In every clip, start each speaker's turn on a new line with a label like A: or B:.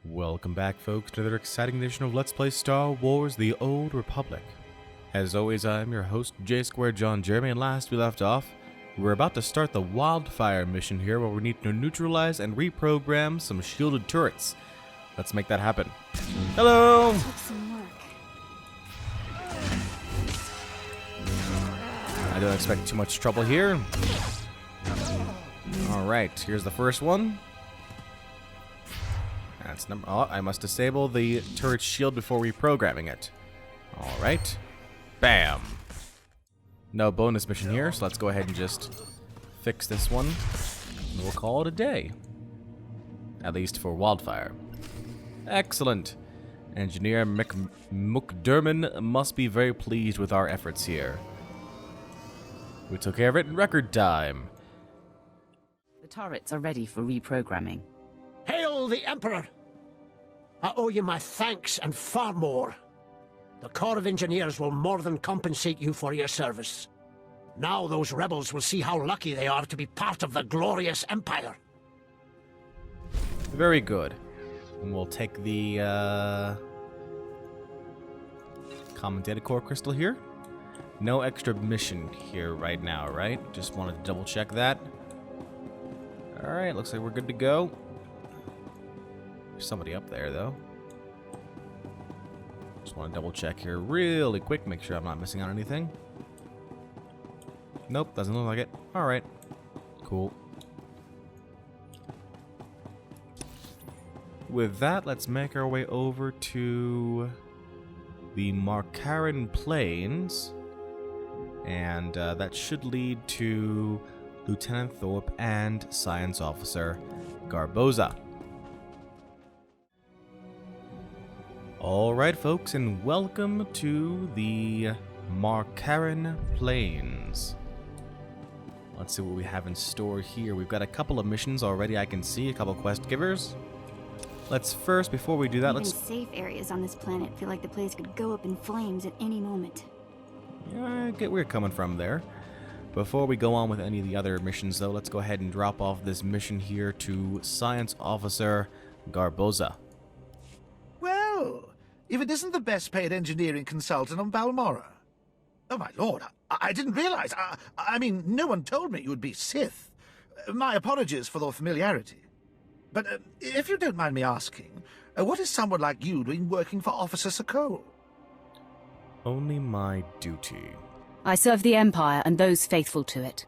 A: Welcome back, folks, to another exciting edition of Let's Play Star Wars The Old Republic. As always, I'm your host, J-Square John Jeremy, and last we left off, we're about to start the Wildfire mission here, where we need to neutralize and reprogram some shielded turrets. Let's make that happen. Hello!
B: Took some work.
A: I don't expect too much trouble here. Alright, here's the first one. That's oh, I must disable the turret shield before reprogramming it. Alright. Bam! No bonus mission here, so let's go ahead and just fix this one. And we'll call it a day. At least for Wildfire. Excellent! Engineer McDermott must be very pleased with our efforts here. We took care of it in record time.
C: The turrets are ready for reprogramming.
D: Hail the Emperor! I owe you my thanks and far more. The Corps of Engineers will more than compensate you for your service. Now those rebels will see how lucky they are to be part of the glorious Empire.
A: Very good. And we'll take the common data core crystal here. No extra mission here right now, right? Just wanted to double check that. Alright, looks like we're good to go. There's somebody up there, though. Just want to double check here really quick, make sure I'm not missing out on anything. Nope, doesn't look like it. Alright. Cool. With that, let's make our way over to the Marcaran Plains. And that should lead to Lieutenant Thorpe and Science Officer Garboza. Alright, folks, and welcome to the Marcaran Plains. Let's see what we have in store here. We've got a couple of missions already I can see, a couple quest givers. Let's first, before we do that,
B: Even safe areas on this planet feel like the place could go up in flames at any moment.
A: Yeah, I get where you're coming from there. Before we go on with any of the other missions, though, let's go ahead and drop off this mission here to Science Officer Garboza.
E: Well, if it isn't the best paid engineering consultant on Balmorra. Oh, my lord, I didn't realize. I mean, no one told me you would be Sith. My apologies for the familiarity. But if you don't mind me asking, what is someone like you doing working for Officer Sakol?
A: Only my duty.
C: I serve the Empire and those faithful to it.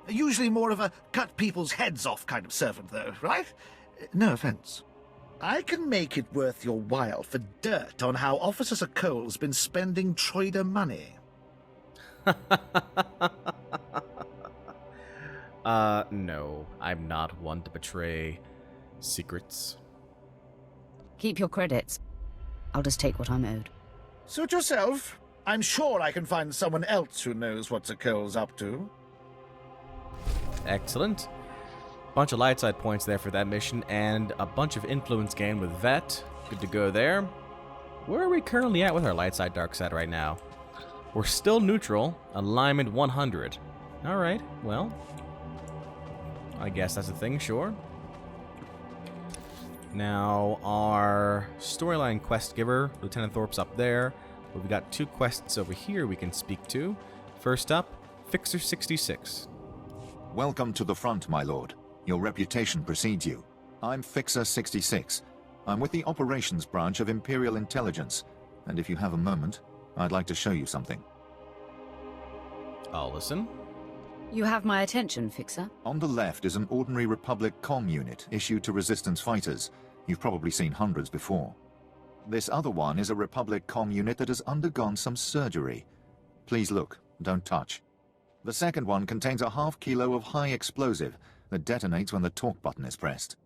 E: Usually more of a cut people's heads off kind of servant, though, right? No offense. I can make it worth your while for dirt on how Officer Sakol's been spending Troider money.
A: No, I'm not one to betray secrets.
C: Keep your credits. I'll just take what I'm owed.
E: Suit yourself. I'm sure I can find someone else who knows what Sakol's up to.
A: Excellent. Bunch of light side points there for that mission, and a bunch of influence gain with Vet. Good to go there. Where are we currently at with our light side, dark side right now? We're still neutral. Alignment 100. Alright, well. I guess that's a thing, sure. Now, our storyline quest giver, Lieutenant Thorpe's up there. But we've got two quests over here we can speak to. First up, Fixer 66.
F: Welcome to the front, my lord. Your reputation precedes you. I'm Fixer 66. I'm with the Operations Branch of Imperial Intelligence, and if you have a moment, I'd like to show you something.
A: I'll listen.
C: You have my attention, Fixer.
F: On the left is an ordinary Republic comm unit issued to Resistance fighters. You've probably seen hundreds before. This other one is a Republic comm unit that has undergone some surgery. Please look, don't touch. The second one contains a half kilo of high explosive that detonates when the talk button is pressed.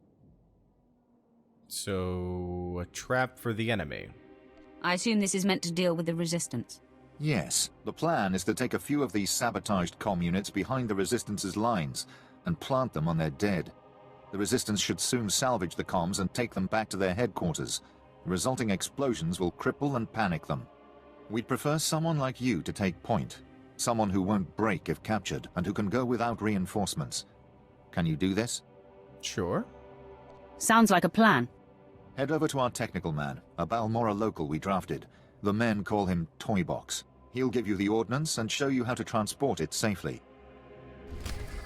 A: So, a trap for the enemy.
C: I assume this is meant to deal with the Resistance.
F: Yes, the plan is to take a few of these sabotaged comm units behind the Resistance's lines and plant them on their dead. The Resistance should soon salvage the comms and take them back to their headquarters. The resulting explosions will cripple and panic them. We'd prefer someone like you to take point. Someone who won't break if captured and who can go without reinforcements. Can you do this?
A: Sure.
C: Sounds like a plan.
F: Head over to our technical man, a Balmorra local we drafted. The men call him Toybox. He'll give you the ordnance and show you how to transport it safely.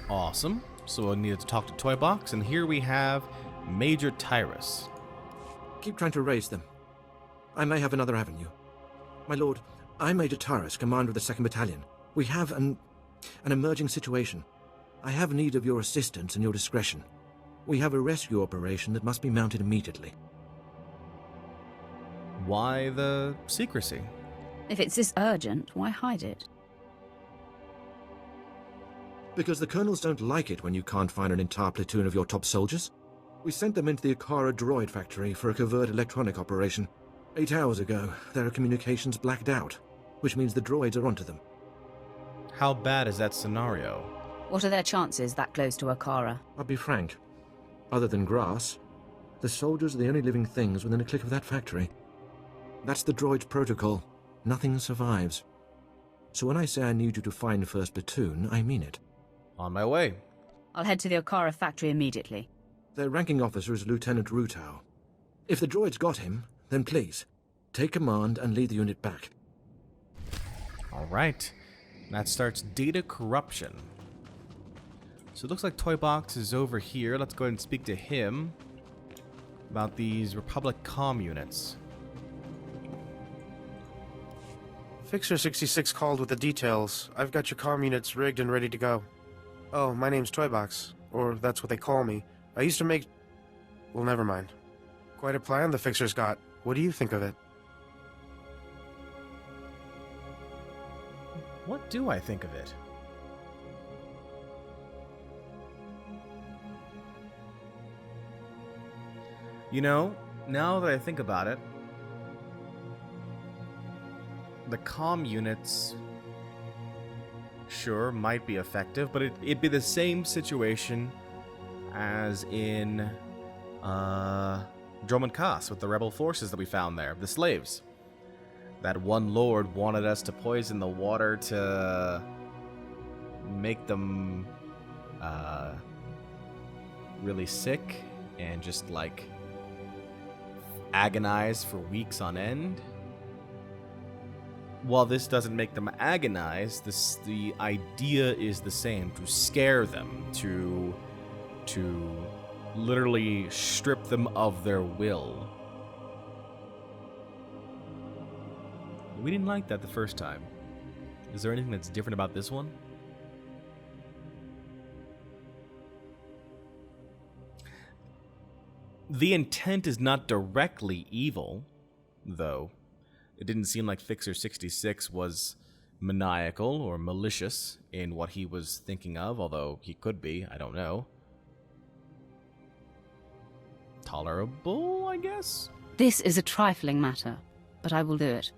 A: Awesome. So I needed to talk to Toybox, and here we have Major Tyrus.
G: Keep trying to raise them. I may have another avenue. My lord, I'm Major Tyrus, commander of the 2nd Battalion. We have an emerging situation. I have need of your assistance and your discretion. We have a rescue operation that must be mounted immediately.
A: Why the secrecy?
C: If it's this urgent, why hide it?
G: Because the colonels don't like it when you can't find an entire platoon of your top soldiers. We sent them into the Okara Droid Factory for a covert electronic operation. 8 hours ago, their communications blacked out, which means the droids are onto them.
A: How bad is that scenario?
C: What are their chances that close to Okara?
G: I'll be frank. Other than grass, the soldiers are the only living things within a click of that factory. That's the droid's protocol. Nothing survives. So when I say I need you to find 1st Platoon, I mean it.
A: On my way.
C: I'll head to the Okara Factory immediately.
G: Their ranking officer is Lieutenant Rutau. If the droid's got him, then please, take command and lead the unit back.
A: Alright. That starts data corruption. So it looks like Toybox is over here. Let's go ahead and speak to him about these Republic comm units.
H: Fixer 66 called with the details. I've got your comm units rigged and ready to go. Oh, my name's Toybox, or that's what they call me. I used to make... Well, never mind. Quite a plan the Fixer's got. What do you think of it?
A: What do I think of it? You know, now that I think about it, the comm units, sure, might be effective, but it'd be the same situation as in Dromund Kaas with the rebel forces that we found there, the slaves. That one lord wanted us to poison the water to make them really sick and just like agonize for weeks on end. While this doesn't make them agonize, the idea is the same: to scare them, to literally strip them of their will. We didn't like that the first time. Is there anything that's different about this one? The intent is not directly evil, though. It didn't seem like Fixer 66 was maniacal or malicious in what he was thinking of, although he could be, I don't know. Tolerable, I guess?
C: This is a trifling matter, but I will do it.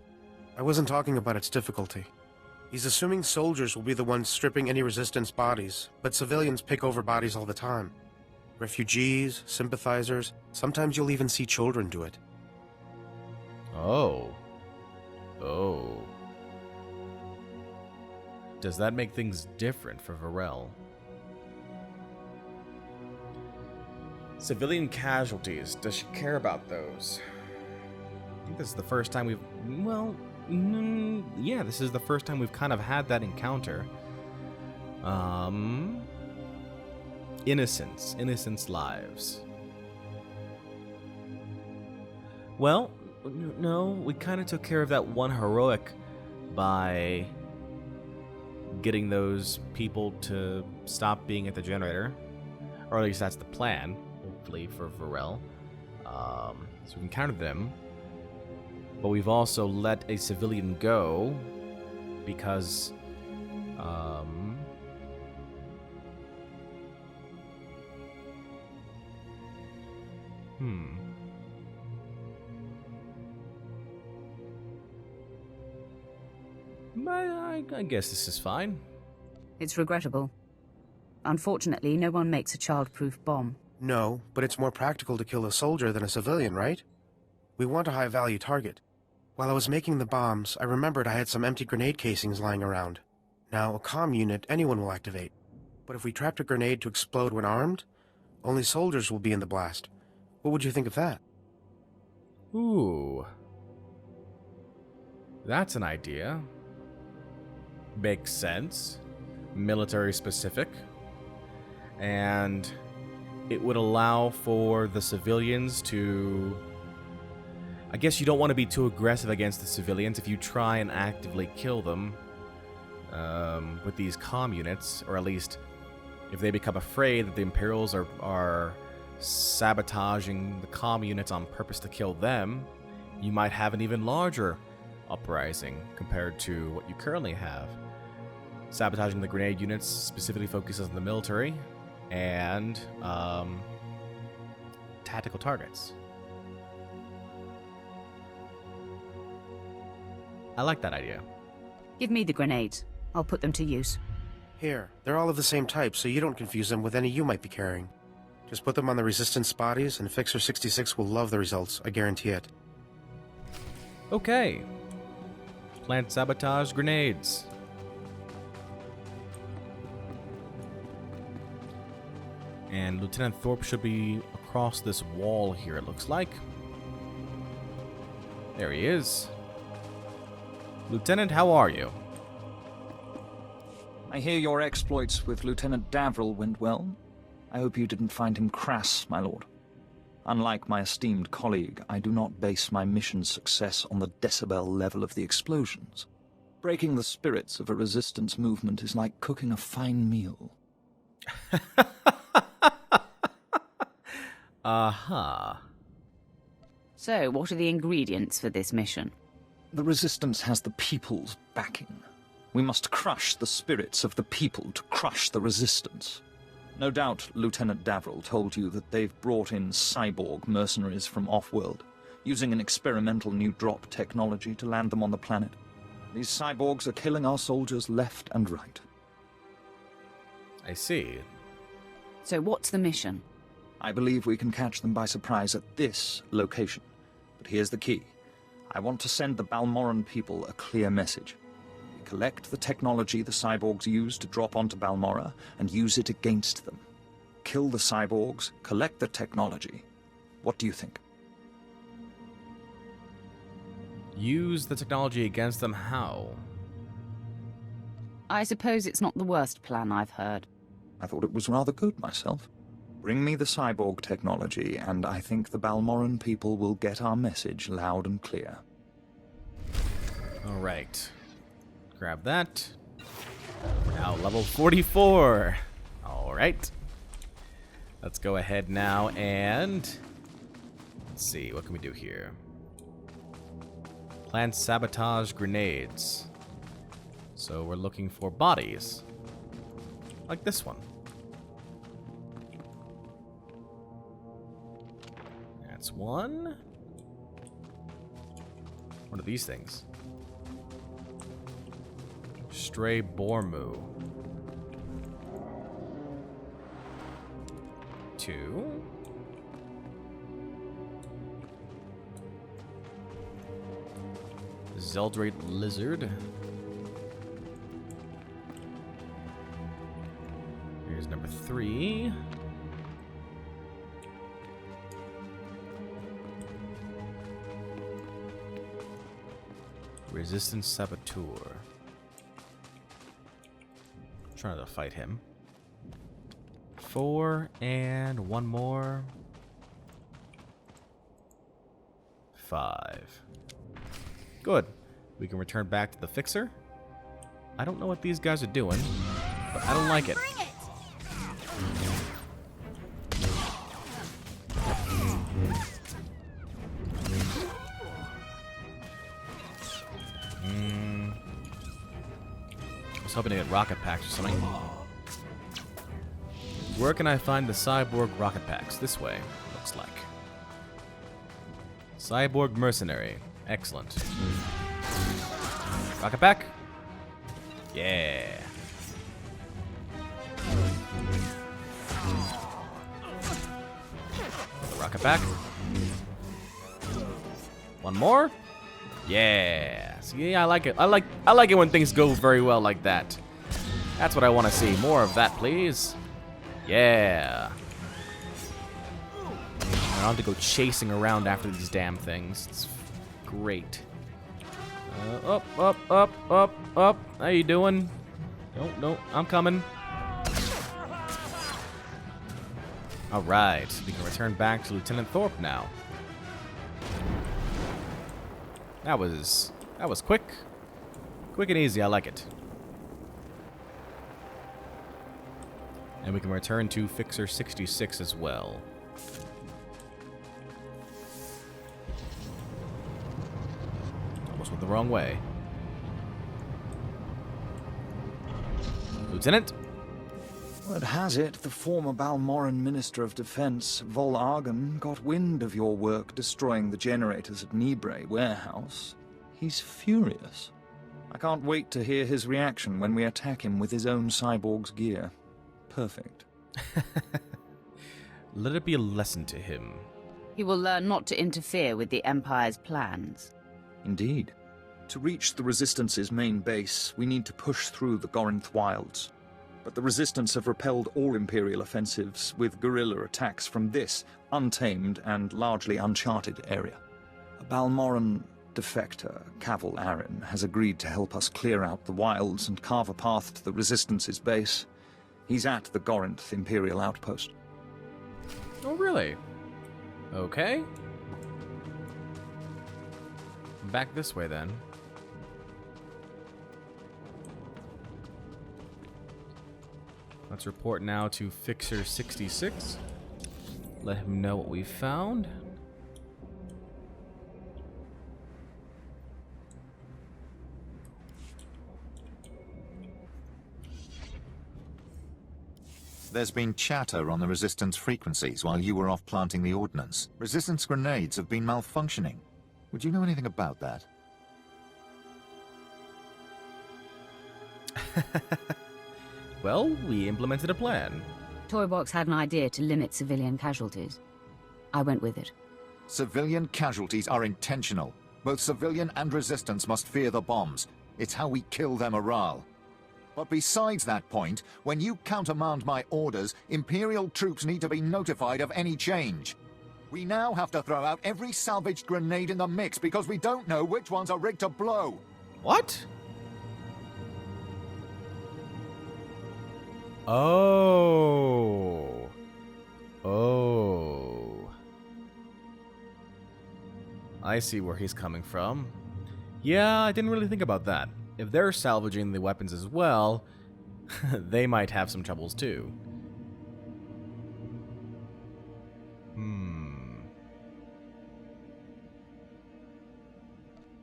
H: I wasn't talking about its difficulty. He's assuming soldiers will be the ones stripping any resistance bodies, but civilians pick over bodies all the time. Refugees, sympathizers, sometimes you'll even see children do it.
A: Oh. Does that make things different for Varel? Civilian casualties. Does she care about those? I think this is the first time we've... Well, yeah, this is the first time we've kind of had that encounter. Innocents' lives. Well, no, we kind of took care of that one heroic by getting those people to stop being at the generator. Or at least that's the plan, hopefully, for Varel. So we've encountered them. But we've also let a civilian go because... I guess this is fine.
C: It's regrettable. Unfortunately, no one makes a child-proof bomb.
H: No, but it's more practical to kill a soldier than a civilian, right? We want a high-value target. While I was making the bombs, I remembered I had some empty grenade casings lying around. Now, a comm unit anyone will activate. But if we trapped a grenade to explode when armed, only soldiers will be in the blast. What would you think of that?
A: Ooh. That's an idea. Makes sense. Military specific. And it would allow for the civilians to... I guess you don't want to be too aggressive against the civilians if you try and actively kill them with these comm units, or at least if they become afraid that the Imperials are sabotaging the comm units on purpose to kill them, you might have an even larger uprising compared to what you currently have. Sabotaging the grenade units specifically focuses on the military and tactical targets. I like that idea.
C: Give me the grenades. I'll put them to use.
H: Here, they're all of the same type, so you don't confuse them with any you might be carrying. Just put them on the Resistance bodies, and Fixer 66 will love the results, I guarantee it.
A: Okay. Plant sabotage grenades. And Lieutenant Thorpe should be across this wall here, it looks like. There he is. Lieutenant, how are you?
I: I hear your exploits with Lieutenant Davril went well. I hope you didn't find him crass, my lord. Unlike my esteemed colleague, I do not base my mission's success on the decibel level of the explosions. Breaking the spirits of a resistance movement is like cooking a fine meal.
A: Aha.
C: So, what are the ingredients for this mission?
I: The resistance has the people's backing. We must crush the spirits of the people to crush the resistance. No doubt Lieutenant Davril told you that they've brought in cyborg mercenaries from off-world, using an experimental new drop technology to land them on the planet. These cyborgs are killing our soldiers left and right.
A: I see.
C: So what's the mission?
I: I believe we can catch them by surprise at this location. But here's the key. I want to send the Balmoran people a clear message. We collect the technology the cyborgs use to drop onto Balmora and use it against them. Kill the cyborgs, collect the technology. What do you think?
A: Use the technology against them how?
C: I suppose it's not the worst plan I've heard.
I: I thought it was rather good myself. Bring me the cyborg technology, and I think the Balmoran people will get our message loud and clear.
A: Alright. Grab that. We're now level 44. Alright. Let's go ahead now and... Let's see, what can we do here? Plant sabotage grenades. So we're looking for bodies. Like this one. That's one. What are these things? Stray Bormu. 2. Zeldrate Lizard. Here's number 3. Resistance Saboteur. Trying to fight him. 4 and one more. 5. Good. We can return back to the fixer. I don't know what these guys are doing, but I don't like it. I was hoping to get rocket packs or something. Where can I find the cyborg rocket packs? This way, looks like. Cyborg mercenary. Excellent. Rocket pack? Yeah. The rocket pack. One more? Yeah. See, I like it. I like it when things go very well like that. That's what I want to see. More of that, please. Yeah. I don't have to go chasing around after these damn things. It's great. Up, up, up, up, up. How you doing? No, I'm coming. Alright, we can return back to Lieutenant Thorpe now. That was quick. Quick and easy, I like it. And we can return to Fixer 66 as well. Almost went the wrong way. Lieutenant?
I: Word has it, the former Balmoran Minister of Defense, Vol Argon, got wind of your work destroying the generators at Nibre warehouse. He's furious. I can't wait to hear his reaction when we attack him with his own cyborg's gear. Perfect.
A: Let it be a lesson to him.
C: He will learn not to interfere with the Empire's plans.
I: Indeed. To reach the Resistance's main base, we need to push through the Gorinth wilds. But the Resistance have repelled all Imperial offensives with guerrilla attacks from this untamed and largely uncharted area. A Balmoran defector, Cavil Aren, has agreed to help us clear out the wilds and carve a path to the Resistance's base. He's at the Gorinth Imperial outpost.
A: Oh, really? Okay. Back this way, then. Let's report now to Fixer 66. Let him know what we found.
F: There's been chatter on the Resistance frequencies while you were off planting the ordnance. Resistance grenades have been malfunctioning. Would you know anything about that?
A: Well, we implemented a plan.
C: Toybox had an idea to limit civilian casualties. I went with it.
F: Civilian casualties are intentional. Both civilian and Resistance must fear the bombs. It's how we kill their morale. But besides that point, when you countermand my orders, Imperial troops need to be notified of any change. We now have to throw out every salvaged grenade in the mix because we don't know which ones are rigged to blow.
A: What? Oh. Oh. I see where he's coming from. Yeah, I didn't really think about that. If they're salvaging the weapons as well, they might have some troubles too.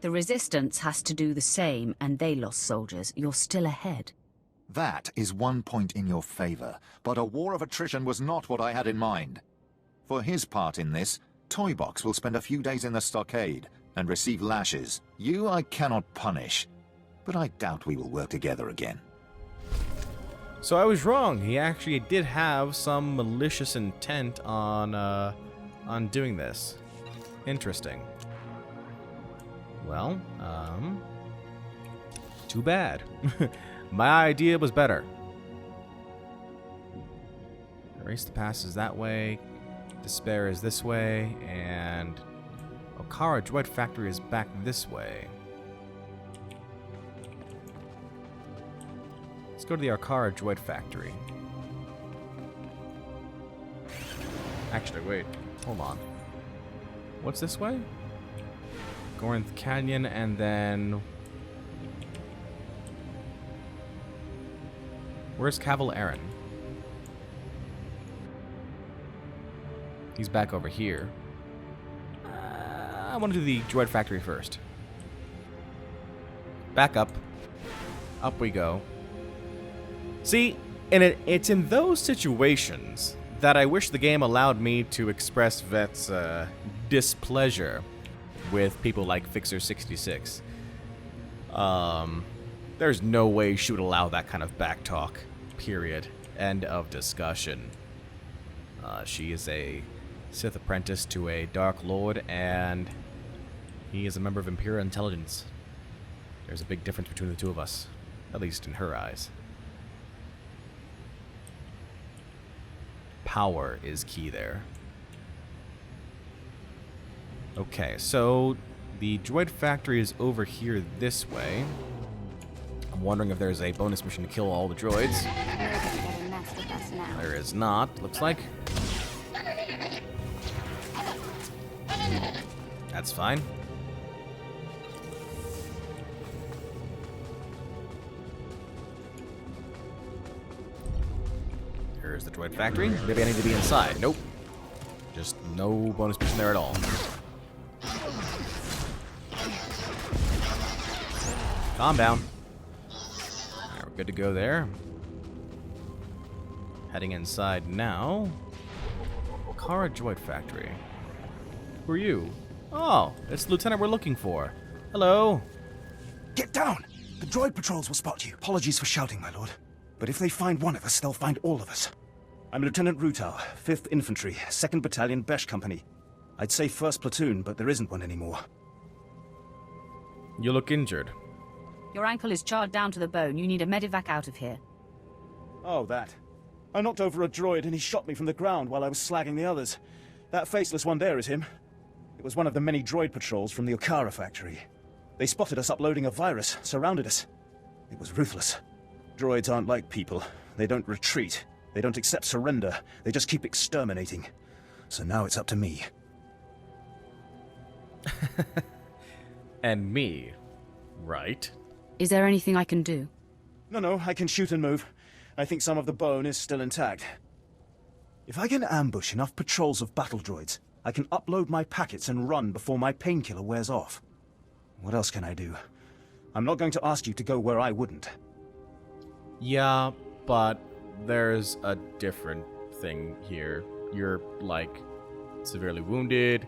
C: The Resistance has to do the same, and they lost soldiers. You're still ahead.
F: That is one point in your favor, but a war of attrition was not what I had in mind. For his part in this, Toybox will spend a few days in the stockade and receive lashes. You I cannot punish, but I doubt we will work together again.
A: So I was wrong. He actually did have some malicious intent on doing this. Interesting. Well, too bad. My idea was better. Erase the past is that way. Despair is this way, and Okara Droid Factory is back this way. Let's go to the Okara Droid Factory. Actually, wait. Hold on. What's this way? Gorinth Canyon, and then... Where's Cavil Aren? He's back over here. I want to do the Droid Factory first. Back up. Up we go. See, and it's in those situations that I wish the game allowed me to express Vet's displeasure with people like Fixer 66. There's no way she would allow that kind of backtalk. Period. End of discussion. She is a Sith apprentice to a Dark Lord, and he is a member of Imperial Intelligence. There's a big difference between the two of us, at least in her eyes. Power is key there. Okay, so the droid factory is over here this way. I'm wondering if there's a bonus mission to kill all the droids. There is not, looks like. That's fine. Here's the droid factory. Maybe I need to be inside. Nope. Just no bonus mission there at all. Calm down. Alright, we're good to go there. Heading inside now. Okara Droid Factory. Who are you? Oh, it's the lieutenant we're looking for. Hello.
J: Get down! The droid patrols will spot you. Apologies for shouting, my lord. But if they find one of us, they'll find all of us. I'm Lieutenant Rutau, 5th Infantry, 2nd Battalion Besh Company. I'd say 1st Platoon, but there isn't one anymore.
A: You look injured.
C: Your ankle is charred down to the bone. You need a medevac out of here.
J: Oh, that. I knocked over a droid and he shot me from the ground while I was slagging the others. That faceless one there is him. It was one of the many droid patrols from the Okara Factory. They spotted us uploading a virus, surrounded us. It was ruthless. Droids aren't like people. They don't retreat. They don't accept surrender. They just keep exterminating. So now it's up to me.
A: And me, right?
C: Is there anything I can do?
J: No, I can shoot and move. I think some of the bone is still intact. If I can ambush enough patrols of battle droids, I can upload my packets and run before my painkiller wears off. What else can I do? I'm not going to ask you to go where I wouldn't.
A: Yeah, but there's a different thing here. You're, like, severely wounded.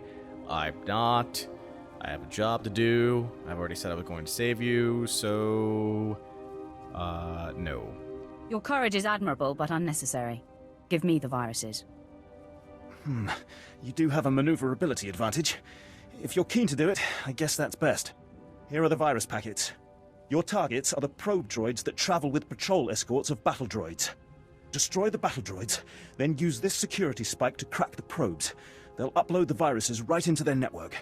A: I'm not. I have a job to do. I've already said I was going to save you, so... no.
C: Your courage is admirable, but unnecessary. Give me the viruses.
J: You do have a maneuverability advantage. If you're keen to do it, I guess that's best. Here are the virus packets. Your targets are the probe droids that travel with patrol escorts of battle droids. Destroy the battle droids, then use this security spike to crack the probes. They'll upload the viruses right into their network.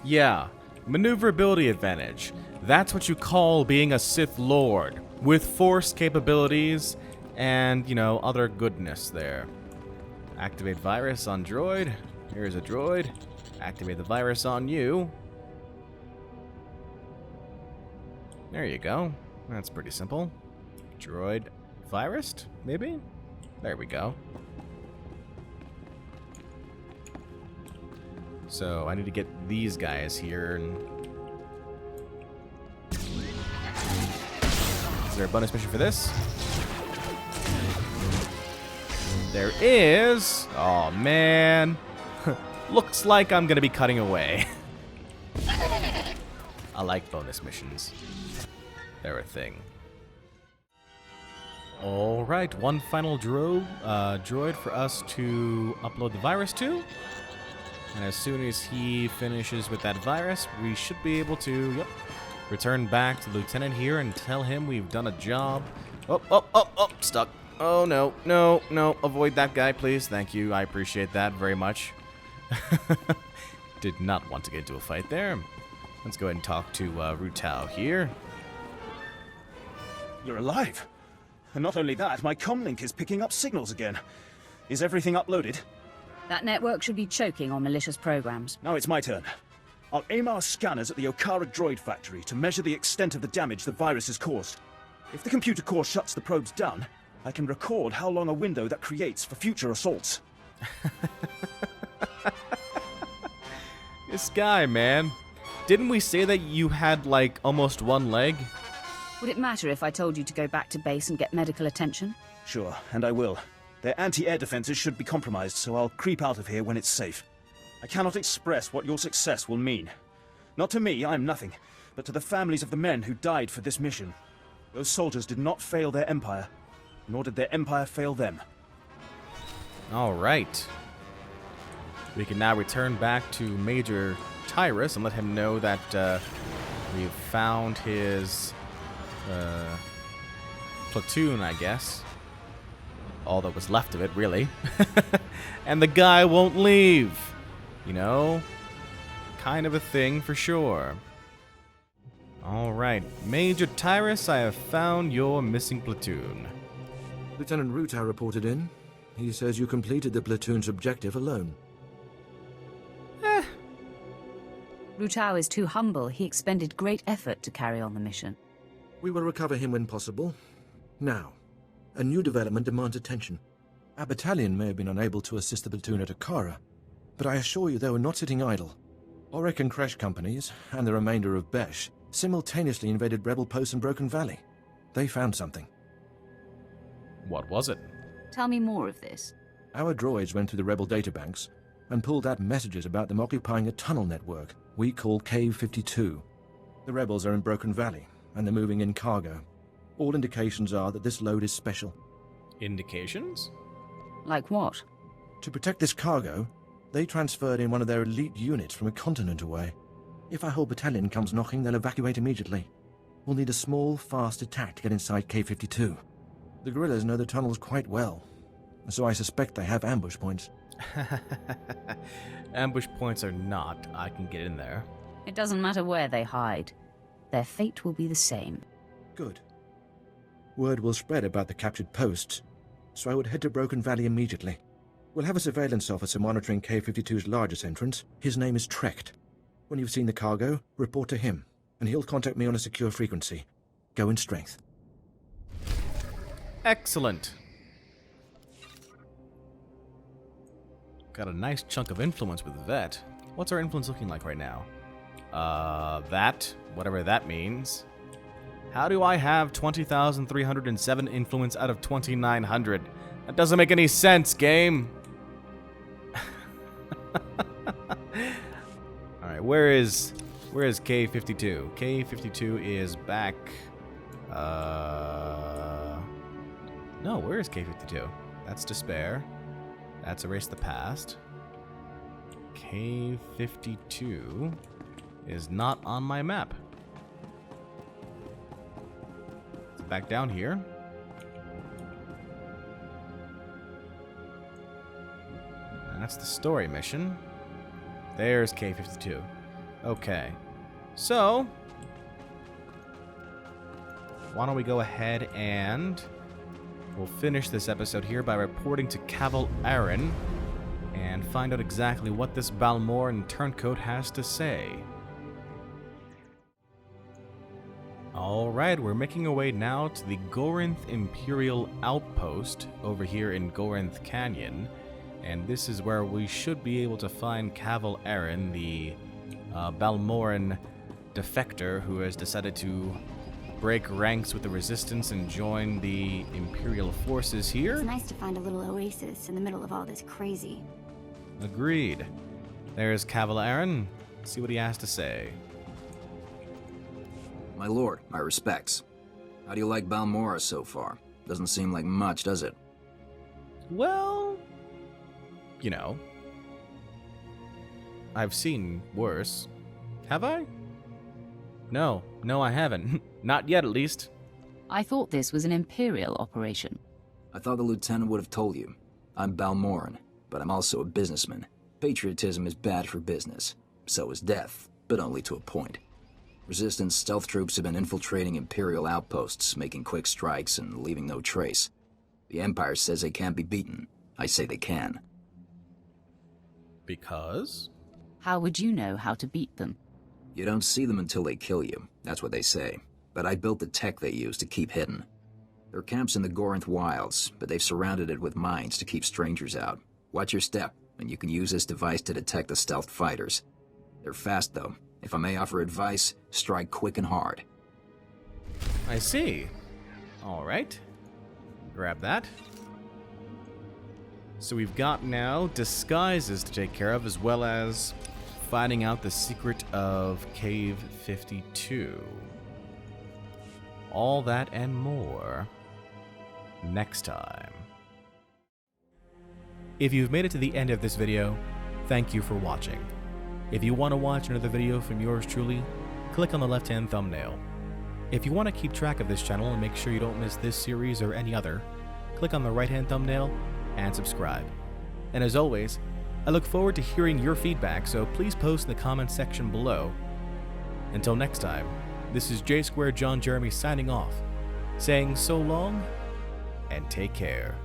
A: Yeah, maneuverability advantage. That's what you call being a Sith Lord, with force capabilities and, you know, other goodness there. Activate virus on droid. Here's a droid. Activate the virus on you. There you go. That's pretty simple. Droid virused, maybe? There we go. So I need to get these guys here. And... is there a bonus mission for this? There is. Oh man. Looks like I'm gonna be cutting away. I like bonus missions. They're a thing. Alright, one final droid for us to upload the virus to. And as soon as he finishes with that virus, we should be able to, return back to the lieutenant here and tell him we've done a job. Oh, stuck. Oh, no, avoid that guy, please. Thank you, I appreciate that very much. Did not want to get into a fight there. Let's go ahead and talk to Rutau here.
J: You're alive. And not only that, my comlink is picking up signals again. Is everything uploaded?
C: That network should be choking on malicious programs.
J: Now it's my turn. I'll aim our scanners at the Okara Droid Factory to measure the extent of the damage the virus has caused. If the computer core shuts the probes down, I can record how long a window that creates for future assaults.
A: This guy, man. Didn't we say that you had, like, almost one leg?
C: Would it matter if I told you to go back to base and get medical attention?
J: Sure, and I will. Their anti-air defenses should be compromised, so I'll creep out of here when it's safe. I cannot express what your success will mean. Not to me, I'm nothing, but to the families of the men who died for this mission. Those soldiers did not fail their empire, nor did their empire fail them.
A: Alright. We can now return back to Major Tyrus and let him know that we've found his platoon, I guess. All that was left of it, really. And the guy won't leave. You know, kind of a thing for sure. Alright, Major Tyrus, I have found your missing platoon.
G: Lieutenant Ruta reported in. He says you completed the platoon's objective alone.
C: Rutao is too humble. He expended great effort to carry on the mission.
G: We will recover him when possible. Now, a new development demands attention. Our battalion may have been unable to assist the platoon at Okara, but I assure you they were not sitting idle. Auric and Kresh companies, and the remainder of Besh, simultaneously invaded rebel posts in Broken Valley. They found something.
A: What was it?
C: Tell me more of this.
G: Our droids went through the rebel databanks and pulled out messages about them occupying a tunnel network we call Cave 52. The rebels are in Broken Valley, and they're moving in cargo. All indications are that this load is special.
A: Indications?
C: Like what?
G: To protect this cargo, they transferred in one of their elite units from a continent away. If our whole battalion comes knocking, they'll evacuate immediately. We'll need a small, fast attack to get inside K-52. The guerrillas know the tunnels quite well, so I suspect they have ambush points.
A: Ambush points or not, I can get in there.
C: It doesn't matter where they hide. Their fate will be the same.
G: Good. Word will spread about the captured posts, so I would head to Broken Valley immediately. We'll have a surveillance officer monitoring K-52's largest entrance. His name is Trecht. When you've seen the cargo, report to him, and he'll contact me on a secure frequency. Go in strength.
A: Excellent. Got a nice chunk of influence with Vet. What's our influence looking like right now? That, whatever that means. How do I have 20,307 influence out of 2,900? That doesn't make any sense, game. Alright, where is K-52? K-52 is back. No, where is K-52? That's Despair. That's Erase the Past. K-52 is not on my map. It's back down here. And that's the story mission. There's K-52. Okay. So, why don't we go ahead and we'll finish this episode here by reporting to Caval Aaron and find out exactly what this Balmoran turncoat has to say. Alright, we're making our way now to the Gorinth Imperial Outpost over here in Gorinth Canyon. And this is where we should be able to find Caval Aaron, the Balmoran defector who has decided to break ranks with the Resistance and join the Imperial forces here.
B: It's nice to find a little oasis in the middle of all this crazy.
A: Agreed. There's Caval Aaron. See what he has to say.
K: My lord, my respects. How do you like Balmora so far? Doesn't seem like much, does it?
A: Well, you know, I've seen worse. Have I? No, I haven't. Not yet, at least.
C: I thought this was an Imperial operation.
K: I thought the lieutenant would have told you. I'm Balmoran, but I'm also a businessman. Patriotism is bad for business. So is death, but only to a point. Resistance stealth troops have been infiltrating Imperial outposts, making quick strikes and leaving no trace. The Empire says they can't be beaten. I say they can.
A: Because?
C: How would you know how to beat them?
K: You don't see them until they kill you. That's what they say. But I built the tech they use to keep hidden. Their camp's in the Gorinth wilds, but they've surrounded it with mines to keep strangers out. Watch your step, and you can use this device to detect the stealth fighters. They're fast, though. If I may offer advice, strike quick and hard.
A: I see. Alright. Grab that. So we've got now disguises to take care of, as well as finding out the secret of Cave 52. All that and more next time. If you've made it to the end of this video, thank you for watching. If you want to watch another video from yours truly, click on the left-hand thumbnail. If you want to keep track of this channel and make sure you don't miss this series or any other, click on the right-hand thumbnail and subscribe. And as always, I look forward to hearing your feedback, so please post in the comments section below. Until next time, this is J Square John Jeremy signing off, saying so long and take care.